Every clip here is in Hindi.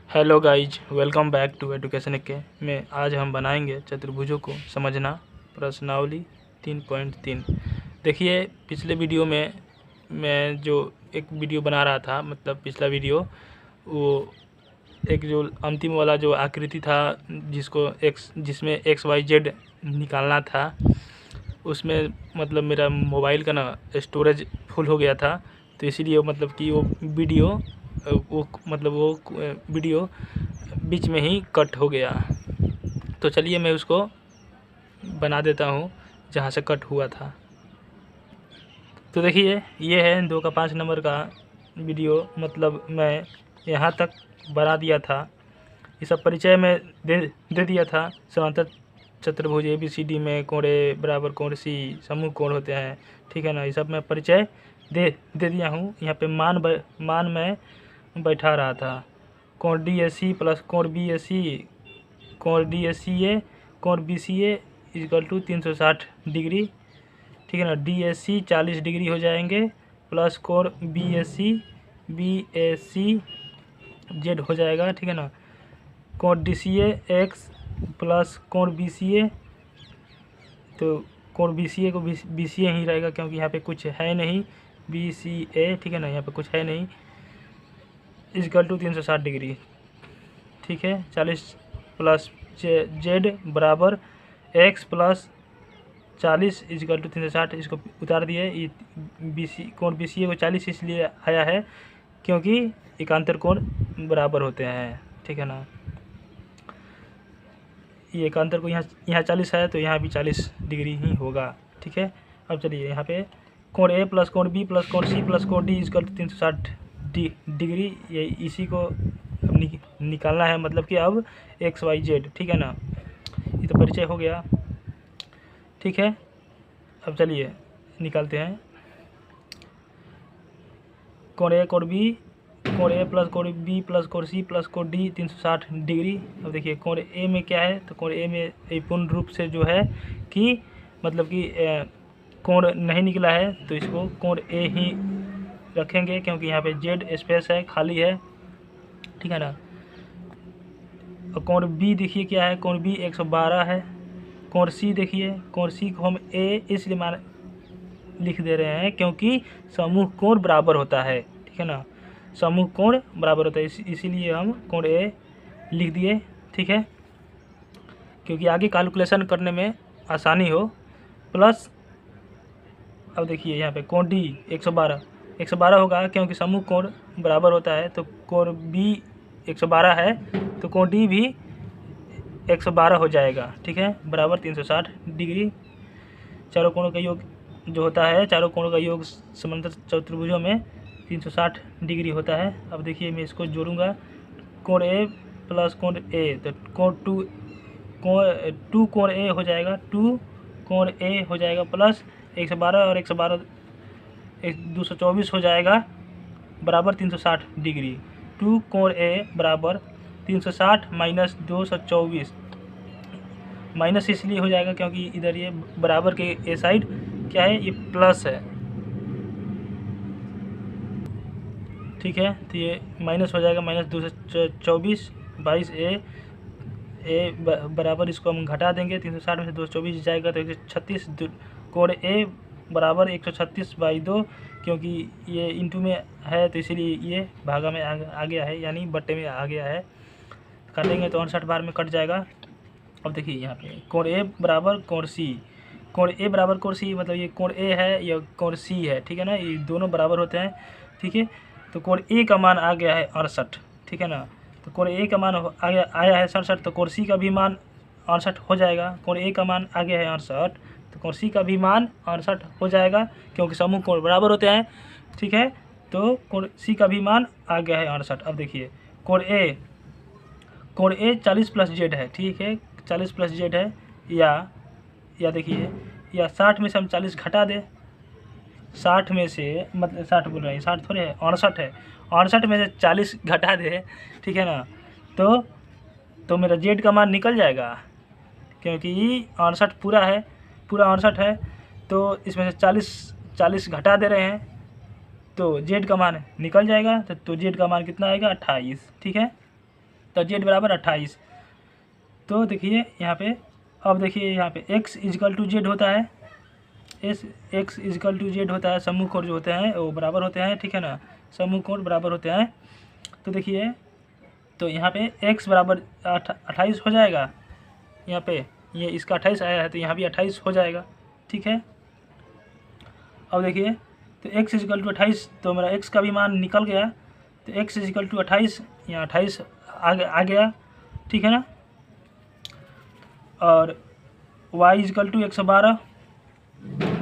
Hello guys, welcome back to education के में आज हम बनाएंगे चतुर्भुजों को समझना प्रश्नावली 3.3। देखिए, पिछले वीडियो में मैं जो एक वीडियो बना रहा था, मतलब पिछला वीडियो, वो एक जो अंतिम वाला जो आकृति था जिसमें एक्स वाई जेड निकालना था, उसमें मतलब मेरा मोबाइल का ना स्टोरेज फुल हो गया था, तो इसीलिए मतलब कि वो वीडियो बीच में ही कट हो गया। तो चलिए मैं उसको बना देता हूँ जहाँ से कट हुआ था। तो देखिए, ये है 2 का 5 नंबर का वीडियो, मतलब मैं यहाँ तक बना दिया था। ये सब परिचय में दे दिया था। समांतर चतुर्भुज ABCD में कोण ए बराबर कोण C समूह कोण होते हैं, ठीक है ना। ये सब मैं परिचय दे दिया हूँ। यहाँ पे मान मैं बैठा रहा था। कोण DAC प्लस कोण BAC, कोण DACA कोण BCA इक्वल टू 360 डिग्री, ठीक है ना। DAC 40 डिग्री हो जाएंगे प्लस कोण BAC Z हो जाएगा, ठीक है ना। कोण DCA X प्लस कोण BCA, तो कोण BCA को BCA ही रहेगा क्योंकि यहाँ पे कुछ है नहीं, BCA, ठीक है ना, यहाँ पे कुछ है नहीं। इक्वल टू 360 डिग्री, ठीक है। 40 प्लस Z बराबर X प्लस 40 इक्वल टू 360। इसको उतार दिए। ये कोण BCA को 40 इसलिए आया है क्योंकि एकांतर कोण बराबर होते हैं, ठीक है ना। ये एकांतर को यहाँ 40 है तो यहाँ भी 40 डिग्री ही होगा, ठीक है। अब चलिए यहाँ पे कोण A प्लस कोण B प्लस कोण C प्लस कोण D इक्वल टू 360 डिग्री, ये इसी को निकालना है, मतलब कि अब एक्स वाई जेड, ठीक है ना। ये तो परिचय हो गया, ठीक है। अब चलिए निकालते हैं। कोण A कोण B, कोण A प्लस कोण B प्लस कोण C प्लस कोण D 360 डिग्री। अब देखिए कोण A में क्या है, तो कोण A में पूर्ण रूप से जो है कि मतलब कि कोण नहीं निकला है, तो इसको कोण A ही रखेंगे क्योंकि यहाँ पे जेड स्पेस है, खाली है, ठीक है ना। और कोण B देखिए क्या है, कोण B 112 है। कोण C देखिए, कोण C को हम A इसलिए लिख दे रहे हैं क्योंकि समूह कोण बराबर होता है, ठीक है ना। समूह कोण बराबर होता है, इसीलिए हम कोण A लिख दिए, ठीक है, क्योंकि आगे कैलकुलेशन करने में आसानी हो। प्लस अब देखिए यहाँ पे कोण D 112 होगा क्योंकि समूह कोण बराबर होता है, तो कोण B 112 है तो कोण D भी 112 हो जाएगा, ठीक है, बराबर 360 डिग्री। चारों कोणों का योग जो होता है, चारों कोणों का योग समांतर चतुर्भुजों में 360 डिग्री होता है। अब देखिए मैं इसको जोड़ूंगा, कोण A प्लस कोण A, तो कोण 2 कोण A हो जाएगा, 2 कोण A हो जाएगा प्लस 112 और 112 224 हो जाएगा बराबर 360 डिग्री। 2 कोण A बराबर 360 माइनस 224, माइनस इसलिए हो जाएगा क्योंकि इधर ये बराबर के ए साइड क्या है, ये प्लस है, ठीक है। तो ये माइनस हो जाएगा, माइनस 224 22 ए बराबर, इसको हम घटा देंगे, 360 में से 224 जाएगा तो 136। कोण A बराबर 136 बाई 2, क्योंकि ये इंटू में है तो इसीलिए ये भागा में आ गया है, यानी बट्टे में आ गया है। काटेंगे तो 59 बार में कट जाएगा। अब देखिए यहाँ पे कोण A बराबर कोण C, कोण A बराबर कोण C, मतलब ये कोण A है, ये कोण C है, ठीक है ना, ये दोनों बराबर होते हैं, ठीक है। तो कोण A का मान आ गया है 68, ठीक है ना। तो कोण A का मान आया है 67, तो कोण C का भी मान 68 हो जाएगा। कोण A का मान आ गया है 68, तो कोण C का भी मान 68 हो जाएगा क्योंकि समूह कोण बराबर होते हैं, ठीक है। तो कोण C का भी मान आ गया है 68। अब देखिए कोण A 40 प्लस Z है, ठीक है, 40 प्लस Z है, या देखिए या 60 में से हम 40 घटा दे, 60 में से, मतलब 60 बोल रहे हैं, 60 थोड़े है, 68 है, 68 में से 40 घटा दे, ठीक है ना। तो मेरा Z का मान निकल जाएगा क्योंकि 68 पूरा 68 है, तो इसमें से 40 घटा दे रहे हैं तो Z का मान निकल जाएगा। तो Z का मान कितना आएगा, 28, ठीक है। तो z बराबर 28। तो देखिए यहाँ पे, अब देखिए यहाँ पे x इजकल टू जेड होता है, x इजकल टू जेड होता है, समूह कोण जो होते हैं वो बराबर होते हैं, ठीक है ना, समूह कोण बराबर होते हैं। तो देखिए, तो यहाँ पे x बराबर 28 हो जाएगा, यहाँ पे ये इसका 28 आया है तो यहाँ भी 28 हो जाएगा, ठीक है। अब देखिए, तो x इजकल टू 28, तो मेरा x का भी मान निकल गया, तो x इजकल टू 28, यहाँ 28 आ गया, ठीक है ना। और y equal to 112,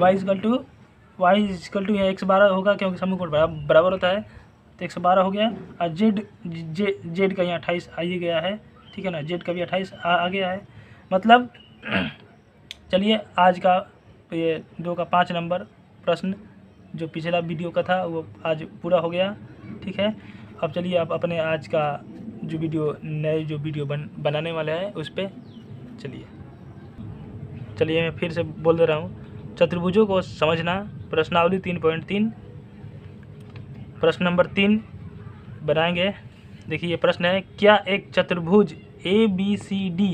y equal to यहाँ 112 होगा क्योंकि समूह कोण बराबर होता है, तो 112 हो गया। और जेड का यहाँ 28 आ ही गया है, ठीक है ना, जेड का भी 28 आ गया है। मतलब चलिए आज का ये 2 का 5 नंबर प्रश्न जो पिछला वीडियो का था वो आज पूरा हो गया, ठीक है। अब चलिए आप अपने आज का जो वीडियो नए जो वीडियो बनाने वाले हैं उस पर चलिए मैं फिर से बोल दे रहा हूँ। चतुर्भुजों को समझना, प्रश्नावली 3.3, प्रश्न नंबर 3 बनाएंगे। देखिए ये प्रश्न है, क्या एक चतुर्भुज ABCD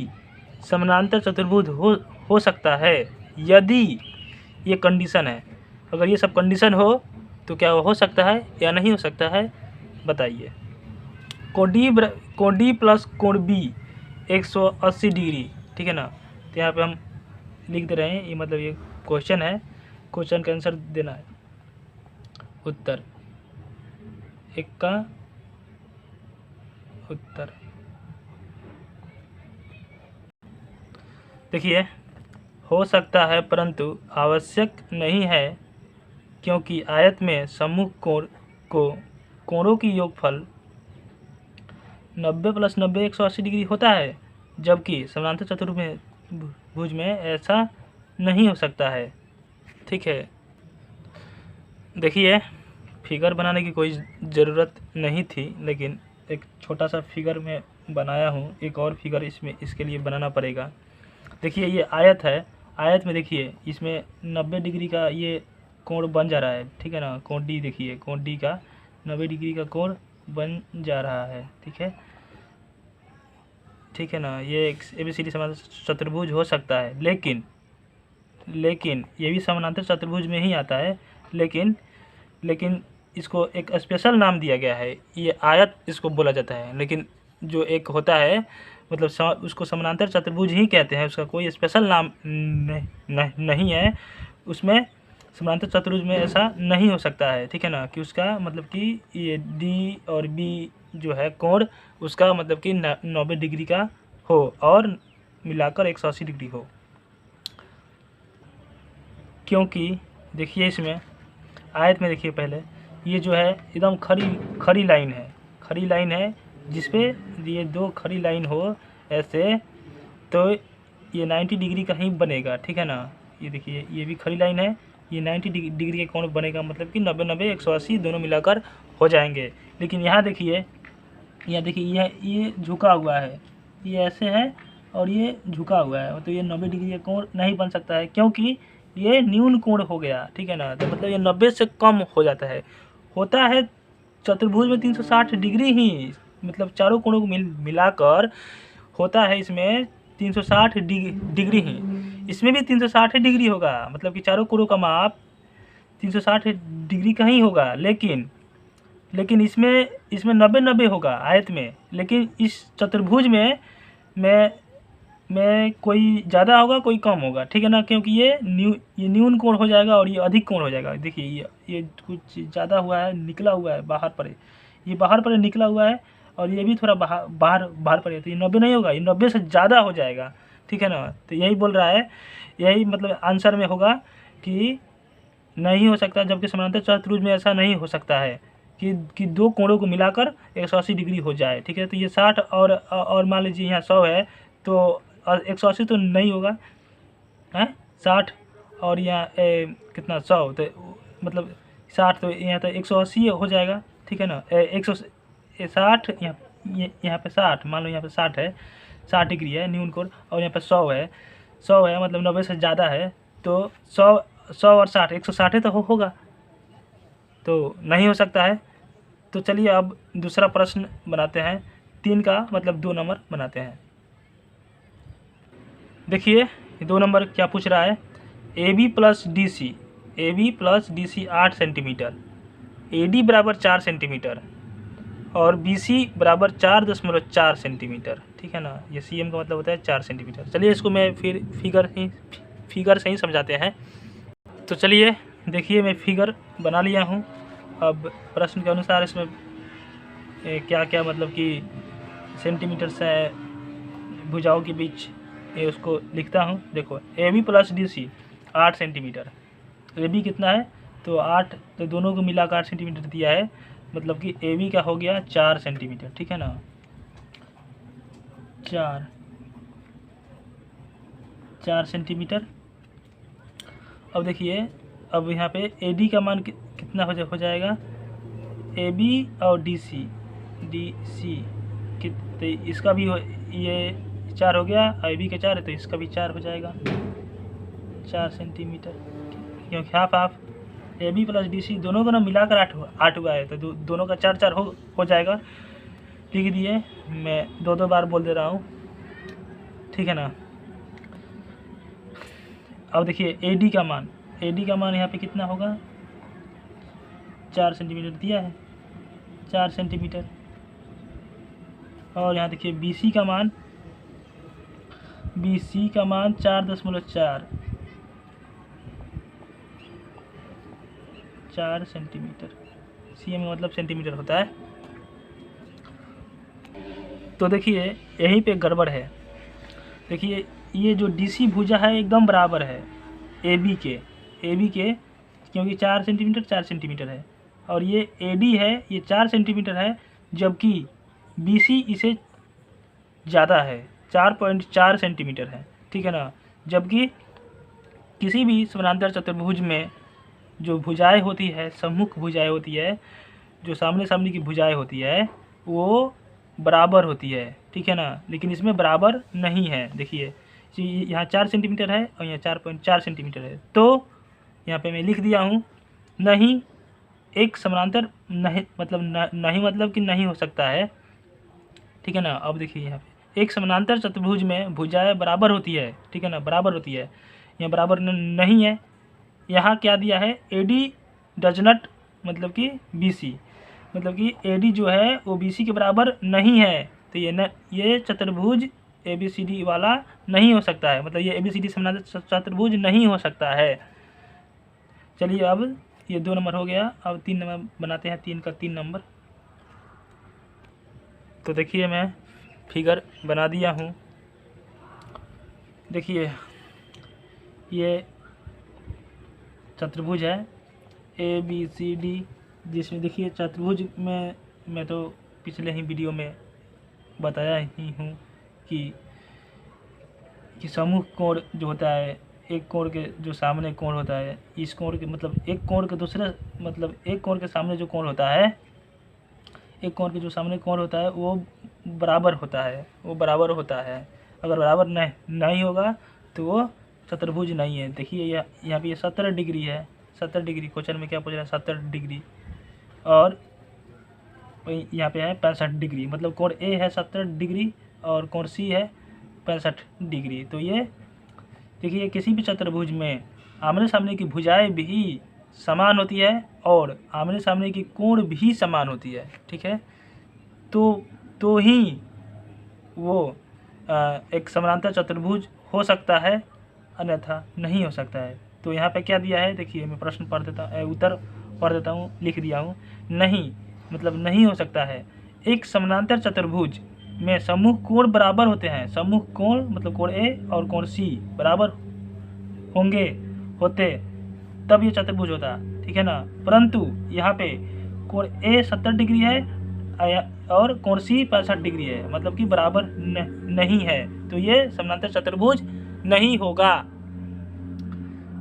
समानांतर चतुर्भुज हो सकता है? यदि ये कंडीशन है, अगर ये सब कंडीशन हो तो क्या हो सकता है या नहीं हो सकता है, बताइए। कोण D प्लस कोण B 180 डिग्री, ठीक है ना। तो यहाँ पे हम लिख दे रहे हैं, ये मतलब ये क्वेश्चन है, क्वेश्चन का आंसर देना है, उत्तर एक का उत्तर। देखिए, हो सकता है परंतु आवश्यक नहीं है, क्योंकि आयत में समूह कोणों की योगफल 90 प्लस 90 180 डिग्री होता है, जबकि समानांतर चतुर्भुज में ऐसा नहीं हो सकता है, ठीक है। देखिए, फिगर बनाने की कोई ज़रूरत नहीं थी, लेकिन एक छोटा सा फिगर में बनाया हूँ, एक और फिगर इसके लिए बनाना पड़ेगा। देखिए ये आयत है, आयत में देखिए इसमें 90 डिग्री का ये कोण बन जा रहा है, ठीक है ना। कोण D देखिए, कोण D का 90 डिग्री का कोण बन जा रहा है, ठीक है ना। ये एक ABCD समानांतर चतुर्भुज हो सकता है, लेकिन ये भी समानांतर चतुर्भुज में ही आता है, लेकिन इसको एक स्पेशल नाम दिया गया है, ये आयत इसको बोला जाता है। लेकिन जो एक होता है मतलब उसको समानांतर चतुर्भुज ही कहते हैं, उसका कोई स्पेशल नाम नहीं है। उसमें समानांतर चतुर्भुज में ऐसा नहीं हो सकता है, ठीक है ना, कि उसका मतलब कि ये D और B जो है कोण उसका मतलब कि 90 डिग्री का हो और मिलाकर 180 डिग्री हो। क्योंकि देखिए इसमें आयत में देखिए पहले ये जो है एकदम खड़ी लाइन है, जिसपे ये 2 खड़ी लाइन हो ऐसे, तो ये 90 डिग्री का ही बनेगा, ठीक है ना। ये देखिए ये भी खड़ी लाइन है, ये 90 डिग्री के कोण बनेगा, मतलब कि 90 90 180 दोनों मिलाकर हो जाएंगे। लेकिन यहाँ देखिए ये झुका हुआ है, ये ऐसे है और ये झुका हुआ है, मतलब ये 90 डिग्री का कोण नहीं बन सकता है, क्योंकि ये न्यून कोण हो गया, ठीक है ना। तो मतलब ये 90 से कम हो जाता है, होता है चतुर्भुज में 360 डिग्री ही, मतलब चारों कोणों को मिलाकर होता है इसमें 360 डिग्री ही, इसमें भी 360 डिग्री होगा, मतलब कि चारों कोणों का माप 360 डिग्री का ही होगा। लेकिन इसमें 90 90 होगा आयत में, लेकिन इस चतुर्भुज में कोई ज़्यादा होगा कोई कम होगा, ठीक है ना, क्योंकि ये न्यून कोण हो जाएगा और ये अधिक कोण हो जाएगा। देखिए ये कुछ ज़्यादा हुआ है, निकला हुआ है बाहर पर, ये बाहर पर निकला हुआ है और ये भी थोड़ा बाहर पर है, तो ये 90 नहीं होगा, ये 90 से ज़्यादा हो जाएगा, ठीक है ना। तो यही बोल रहा है, यही मतलब आंसर में होगा कि नहीं हो सकता, जबकि समानांतर चतुर्भुज में ऐसा नहीं हो सकता है कि 2 कोणों को मिलाकर 180 डिग्री हो जाए, ठीक है। तो ये 60 और मान लीजिए यहाँ 100 है, तो 180 तो नहीं होगा, है 60 और यहाँ कितना 100, तो मतलब 60, तो यहाँ तो 180 हो जाएगा, ठीक है ना। 160 यहाँ पे 60, मान लो यहाँ पे 60 है, 60 डिग्री है न्यून कोण, और यहाँ पे 100 है मतलब 90 से ज़्यादा है, तो 100 और 60 160 तो होगा, तो नहीं हो सकता है। तो चलिए अब दूसरा प्रश्न बनाते हैं। 3 का मतलब 2 नंबर बनाते हैं। देखिए 2 नंबर क्या पूछ रहा है, A B plus D C, A B plus D C 8 centimetre, A D बराबर 4 सेंटीमीटर और बी सी बराबर 4.4 सेंटीमीटर। ठीक है ना, ये सी एम का मतलब होता है 4 सेंटीमीटर। चलिए इसको मैं फिर फिगर से ही समझाते हैं। तो चलिए देखिए मैं फिगर बना लिया हूँ। अब प्रश्न के अनुसार इसमें क्या क्या मतलब कि सेंटीमीटर से भुजाओं के बीच ये उसको लिखता हूँ। देखो A B plus D C 8 centimetre, A B कितना है तो 8, तो दोनों को मिलाकर 8 सेंटीमीटर दिया है, मतलब कि ए बी का हो गया 4 सेंटीमीटर। ठीक है ना, 4 सेंटीमीटर। अब देखिए अब यहाँ पे ए डी का मान कितना हो जाएगा, ए बी और डी सी तो इसका भी ये 4 हो गया, आई बी का 4 है तो इसका भी 4 हो जाएगा, 4 सेंटीमीटर। क्योंकि half A B plus D C दोनों को ना मिलाकर 8 हुआ है, तो दोनों का 4 हो जाएगा। लिख दिए, मैं 2 बार बोल दे रहा हूँ। ठीक है ना, अब देखिए ए डी का मान यहाँ पे कितना होगा, 4 सेंटीमीटर दिया है, 4 सेंटीमीटर। और यहाँ देखिए बी सी का मान 4 सेंटीमीटर। सी एम मतलब सेंटीमीटर होता है। तो देखिए यहीं पे गड़बड़ है। देखिए ये जो डी सी भुजा है एकदम बराबर है ए बी के, क्योंकि 4 सेंटीमीटर है, और ये ए डी है ये 4 सेंटीमीटर है, जबकि बी सी इसे ज़्यादा है, 4.4 सेंटीमीटर है। ठीक है ना, जबकि किसी भी समानांतर चतुर्भुज में जो भुजाएं होती है, सम्मुख भुजाएं होती है, जो सामने की भुजाएं होती है वो बराबर होती है। ठीक है ना, लेकिन इसमें बराबर नहीं है। देखिए यहाँ 4 सेंटीमीटर है और यहाँ 4.4 सेंटीमीटर है, तो यहाँ पे मैं लिख दिया हूँ नहीं, एक समानांतर नहीं मतलब कि नहीं हो सकता है। ठीक है ना, अब देखिए यहाँ पे एक समानांतर चतुर्भुज में भुजाएं बराबर होती है। ठीक है ना, बराबर होती है, यहाँ बराबर नहीं है। यहाँ क्या दिया है, ए डी डज नॉट मतलब कि बी सी, मतलब कि ए डी जो है वो बी सी के बराबर नहीं है, तो ये चतुर्भुज ए बी सी डी वाला नहीं हो सकता है, मतलब ये ए बी सी डी समानांतर चतुर्भुज नहीं हो सकता है। चलिए अब ये 2 नंबर हो गया, अब 3 नंबर बनाते हैं, 3 का 3 नंबर। तो देखिए मैं फिगर बना दिया हूँ। देखिए ये चतुर्भुज है ए बी सी डी, जिसमें देखिए चतुर्भुज में मैं तो पिछले ही वीडियो में बताया ही हूँ कि समूह कोण जो होता है, एक कोण के जो सामने कोण होता है, इस कोण के मतलब एक कोण के दूसरे मतलब एक कोण के सामने जो कोण होता है, एक कोण के जो सामने कोण होता है वो बराबर होता है, अगर बराबर नहीं होगा तो वो चतुर्भुज नहीं है। देखिए यहाँ पे 70 डिग्री है, 70 डिग्री, क्वेश्चन में क्या पूछ रहा है 70 डिग्री, और यहाँ पे है 65 डिग्री, मतलब कोण ए है 70 डिग्री और कोण सी है 65 डिग्री। तो ये देखिए किसी भी चतुर्भुज में आमने सामने की भुजाएं भी समान होती है और आमने सामने की कोण भी समान होती है। ठीक है, तो ही वो एक समानांतर चतुर्भुज हो सकता है, अन्यथा नहीं हो सकता है। तो यहाँ पे क्या दिया है, देखिए मैं प्रश्न पढ़ देता उत्तर पढ़ देता हूँ, लिख दिया हूँ। नहीं मतलब नहीं हो सकता है, एक समानांतर चतुर्भुज में सम्मुख कोण बराबर होते हैं, सम्मुख कोण मतलब कोण ए और कोण सी बराबर होते तब ये चतुर्भुज होता। ठीक है ना, परंतु यहाँ पे कोण ए 70 डिग्री है और कोण सी 65 डिग्री है, मतलब कि बराबर नहीं है, तो ये समानांतर चतुर्भुज नहीं होगा।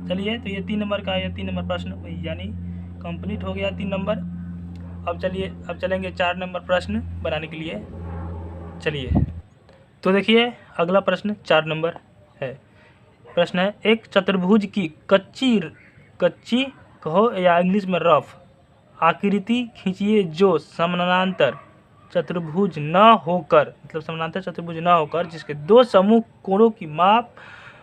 चलिए तो ये 3 नंबर का, ये 3 नंबर प्रश्न यानी कंप्लीट हो गया 3 नंबर। अब चलेंगे 4 नंबर प्रश्न बनाने के लिए। चलिए तो देखिए अगला प्रश्न 4 नंबर है। प्रश्न है, एक चतुर्भुज की कच्ची कहो या इंग्लिश में रफ आकृति खींचिए जो समानांतर चतुर्भुज न होकर, मतलब समानांतर चतुर्भुज न होकर जिसके दो समूह कोणों की माप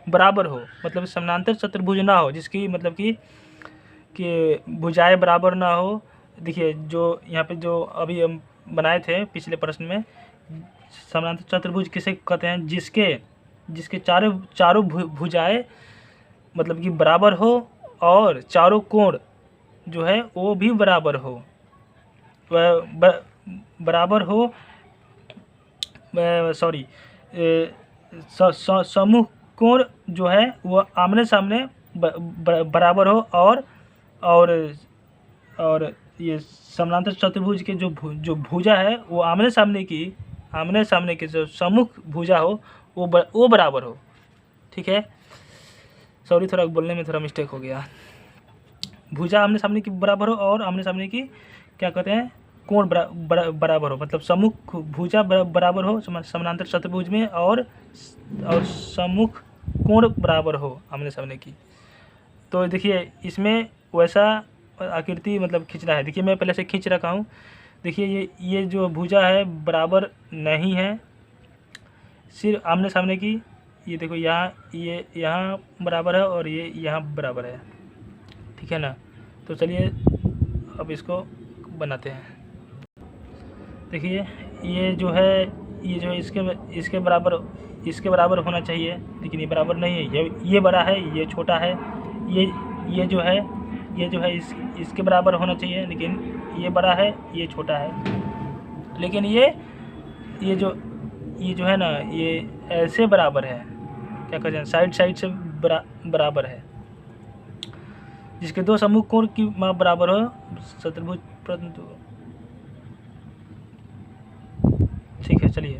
बराबर हो, मतलब समानांतर चतुर्भुज ना हो जिसकी मतलब कि भुजाएं बराबर ना हो। देखिए जो यहाँ पे जो अभी हम बनाए थे पिछले प्रश्न में, समानांतर चतुर्भुज किसे कहते हैं, जिसके चारों भुजाएं मतलब कि बराबर हो और चारों कोण जो है वो भी बराबर हो, बराबर हो, सॉरी, समूह कोण जो है वो आमने सामने बराबर हो और ये समानांतर चतुर्भुज के जो भुजा है वो आमने सामने की जो सम्मुख भुजा हो वो बराबर हो। ठीक है, सॉरी थोड़ा बोलने में थोड़ा मिस्टेक हो गया। भुजा आमने सामने की बराबर हो और आमने सामने की क्या कहते हैं, कोण बराबर हो, मतलब सम्मुख भुजा बराबर हो समानांतर चतुर्भुज में और सम्मुख कोण बराबर हो आमने सामने की। तो देखिए इसमें वैसा आकृति मतलब खींचना है। देखिए मैं पहले से खींच रखा हूँ। देखिए ये जो भुजा है बराबर नहीं है, सिर्फ आमने सामने की। ये देखो ये यहाँ बराबर है और ये यहाँ बराबर है, ठीक है ना। तो चलिए अब इसको बनाते हैं। देखिए ये जो है इसके बराबर होना चाहिए, लेकिन ये बराबर नहीं है। ये बड़ा है, ये छोटा है। ये जो है इसके बराबर होना चाहिए, लेकिन ये बड़ा है, ये छोटा है। लेकिन ये जो है ना, ये ऐसे बराबर है, क्या कहते हैं, साइड से बराबर है। जिसके दो सम्मुख कोण की माप बराबर हो चतुर्भुज, परंतु ठीक है। चलिए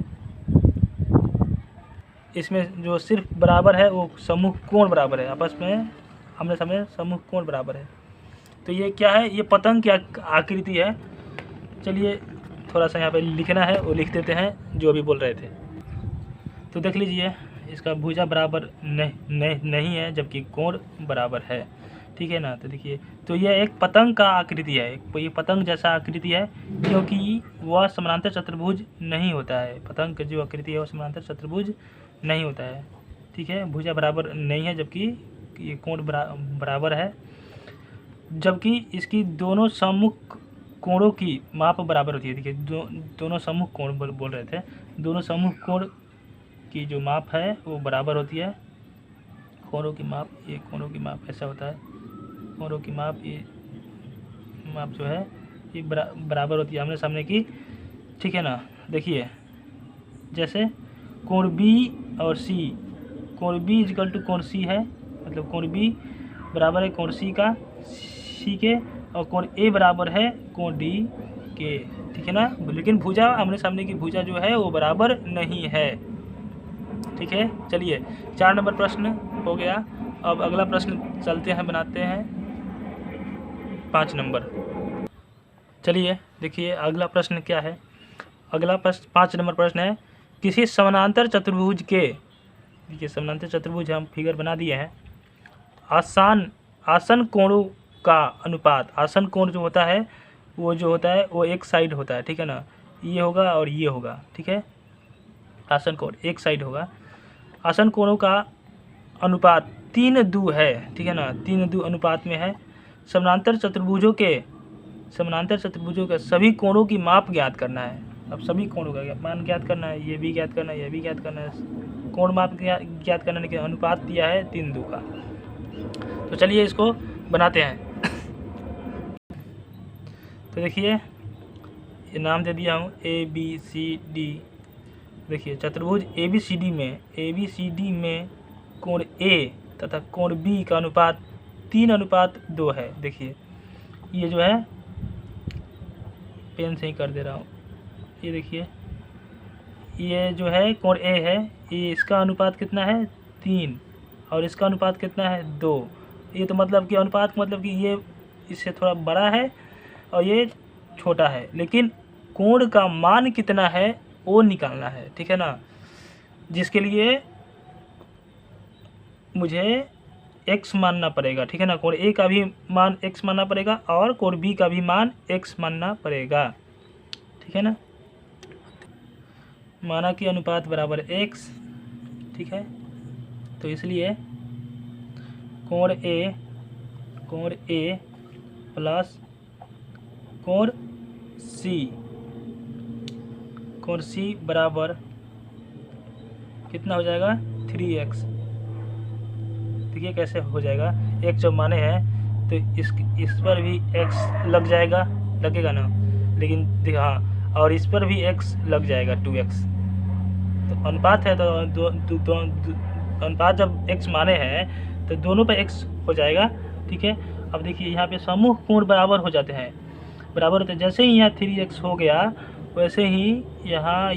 इसमें जो सिर्फ बराबर है वो सम्मुख कोण बराबर है, आपस में आमने सामने सम्मुख कोण बराबर है। तो ये क्या है, ये पतंग की आकृति है। चलिए थोड़ा सा यहाँ पे लिखना है, वो लिख देते हैं जो अभी बोल रहे थे। तो देख लीजिए इसका भुजा बराबर नहीं है जबकि कोण बराबर है, ठीक है ना। तो देखिए तो यह एक पतंग का आकृति है, ये पतंग जैसा आकृति है, क्योंकि वह समानांतर चतुर्भुज नहीं होता है। पतंग की जो आकृति है वह समानांतर चतुर्भुज नहीं होता है, ठीक है। भुजा बराबर नहीं है जबकि ये कोण बराबर है, जबकि इसकी दोनों सम्मुख कोणों की माप बराबर होती है। देखिए दोनों सम्मुख कोण बोल रहे थे, दोनों सम्मुख कोण की जो माप है वो बराबर होती है। कोणों की माप, ये कोणों की माप ऐसा होता है, कोणों की माप, ये माप जो है ये बराबर होती है आमने सामने की, ठीक है ना। देखिए जैसे कोण बी और सी, कोण बी इक्वल टू कोण सी है, मतलब कोण बी बराबर है कोण सी के, और कोण ए बराबर है कोण डी के, ठीक है ना। लेकिन भुजा आमने सामने की भुजा जो है वो बराबर नहीं है, ठीक है। चलिए 4 नंबर प्रश्न हो गया। अब अगला प्रश्न चलते हैं, बनाते हैं 5 नंबर। चलिए देखिए अगला प्रश्न क्या है। अगला प्रश्न 5 नंबर प्रश्न है, किसी समानांतर चतुर्भुज के, देखिए समानांतर चतुर्भुज हम फिगर बना दिए हैं, आसन कोणों का अनुपात, आसन कोण जो होता है वो एक साइड होता है, ठीक है ना। ये होगा और ये होगा, ठीक है। आसन कोण एक साइड होगा। आसन कोणों का अनुपात 3:2 है, ठीक है ना, 3:2 अनुपात में है। समानांतर चतुर्भुजों के सभी कोणों की माप ज्ञात करना है। अब सभी कोणों का मान ज्ञात करना है, ये भी ज्ञात करना है, ये भी ज्ञात करना है, कोण माप ज्ञात करने के अनुपात दिया है 3:2 का। तो चलिए इसको बनाते हैं। तो देखिए ये नाम दे दिया हूँ ABCD। देखिए चतुर्भुज ABCD में कोण A तथा कोण B का अनुपात 3:2 है। देखिए ये जो है, पेन से ही कर दे रहा हूँ, ये देखिए ये जो है कोण A है, ये इसका अनुपात कितना है 3 और इसका अनुपात कितना है 2। ये तो मतलब कि अनुपात मतलब कि ये इससे थोड़ा बड़ा है और ये छोटा है, लेकिन कोण का मान कितना है वो निकालना है, ठीक है ना। जिसके लिए मुझे x मानना पड़ेगा, ठीक है ना। कोण A का भी मान x मानना पड़ेगा और कोण B का भी मान x मानना पड़ेगा, ठीक है ना। माना कि अनुपात बराबर x, ठीक है। तो इसलिए कोण A प्लस कोण C बराबर कितना हो जाएगा 3x। देखिए कैसे हो जाएगा, x जब माने हैं तो इस पर भी x लग जाएगा, लगेगा ना, लेकिन हाँ, और इस पर भी x लग जाएगा 2x। तो अनुपात है तो अनुपात जब x माने हैं तो दोनों पे x हो जाएगा, ठीक है। अब देखिए यहाँ पे समूह कोण बराबर हो जाते हैं, बराबर होते हैं। जैसे ही यहाँ 3x हो गया वैसे ही यहाँ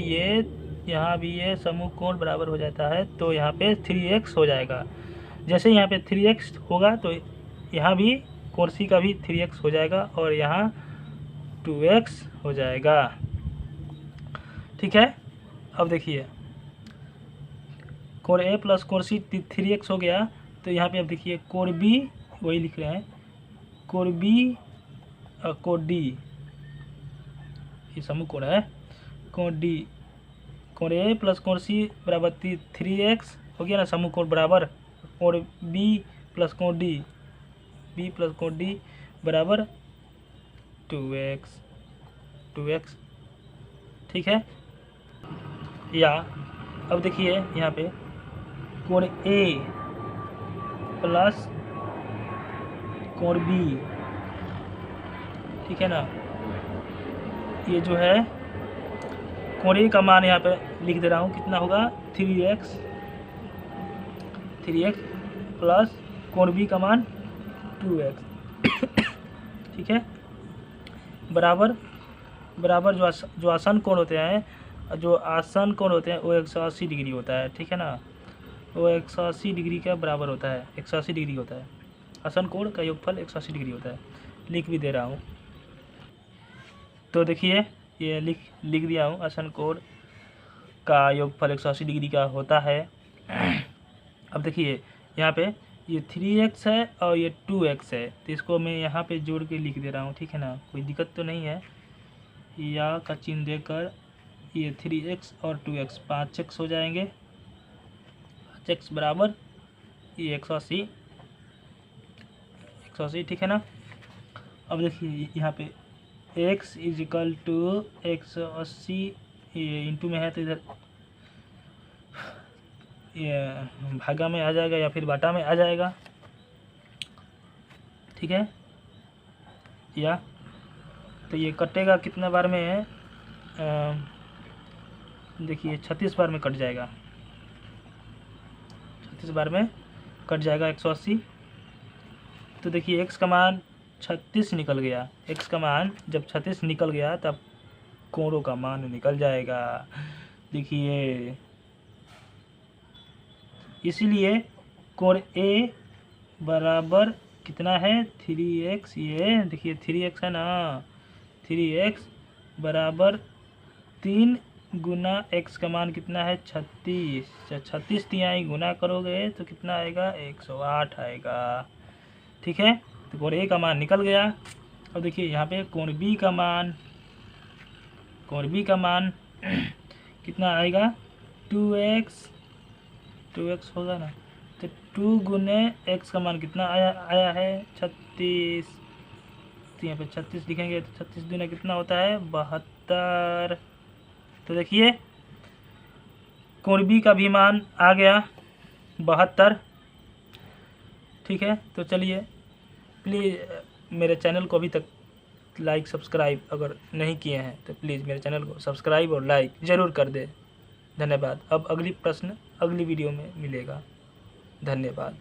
भी ये समूह कोण बराबर हो जाता है, तो यहाँ पे 3x हो जाएगा। जैसे यहाँ पे 3x होगा तो यहाँ भी कोण C का भी 3x हो जाएगा और यहाँ 2x हो जाएगा, ठीक है। अब देखिए कोण A प्लस कोण C 3x हो गया, तो यहाँ पे अब देखिए कोण B, वही लिख रहे हैं, कोण B और कोण D, ये समूह कोण है। कोण D, कोण A प्लस कोण C बराबर 3x हो गया ना, समूह कोण बराबर। कोण B प्लस कोण D बराबर 2x, ठीक है। या अब देखिए यहाँ पे कोण A प्लस कोण B, ठीक है ना, ये जो है कोण A का मान यहाँ पे लिख दे रहा हूँ, कितना होगा 3x प्लस कोण B का मान 2x, ठीक है। बराबर जो आसन कोण होते हैं वो 180 डिग्री होता है, ठीक है ना, वो 180 डिग्री का बराबर होता है, 180 डिग्री होता है। आसन कोण का योगफल 180 डिग्री होता है, लिख भी दे रहा हूँ। तो देखिए ये लिख दिया हूँ, आसन कोण का योगफल 180 डिग्री का होता है। अब देखिए यहाँ पे ये 3x है और ये 2x है, तो इसको मैं यहाँ पे जोड़ के लिख दे रहा हूँ, ठीक है ना, कोई दिक्कत तो नहीं है। या का चिन्ह देकर ये 3x और 2x 5x हो जाएंगे, 5x बराबर ये 180, ठीक है ना। अब देखिए यहाँ पे x इजिकल टू 180, ये इंटू में है तो इधर ये भागा में आ जाएगा या फिर बाटा में आ जाएगा, ठीक है। या तो ये कटेगा कितने बार में है, देखिए 36 बार में कट जाएगा, 36 बार में कट जाएगा 180। तो देखिए x का मान 36 निकल गया, x का मान जब 36 निकल गया तब कोणों का मान निकल जाएगा। देखिए इसीलिए कोण A बराबर कितना है 3x, ये देखिए 3x है ना, 3x बराबर 3 गुना x का मान कितना है 36, 36 तिहाई गुना करोगे तो कितना आएगा 108 आएगा, ठीक है। तो कोण A का मान निकल गया। अब देखिए यहाँ पे कोण B का मान कितना आएगा 2x होगा ना, तो 2 गुने x का मान कितना आया है 36, तो यहाँ पे 36 लिखेंगे तो 36 दूना कितना होता है 72। तो देखिए कोण B का भी मान आ गया 72, ठीक है। तो चलिए प्लीज़ मेरे चैनल को अभी तक लाइक सब्सक्राइब अगर नहीं किए हैं तो प्लीज़ मेरे चैनल को सब्सक्राइब और लाइक ज़रूर कर दे। धन्यवाद। अब अगली प्रश्न अगली वीडियो में मिलेगा। धन्यवाद।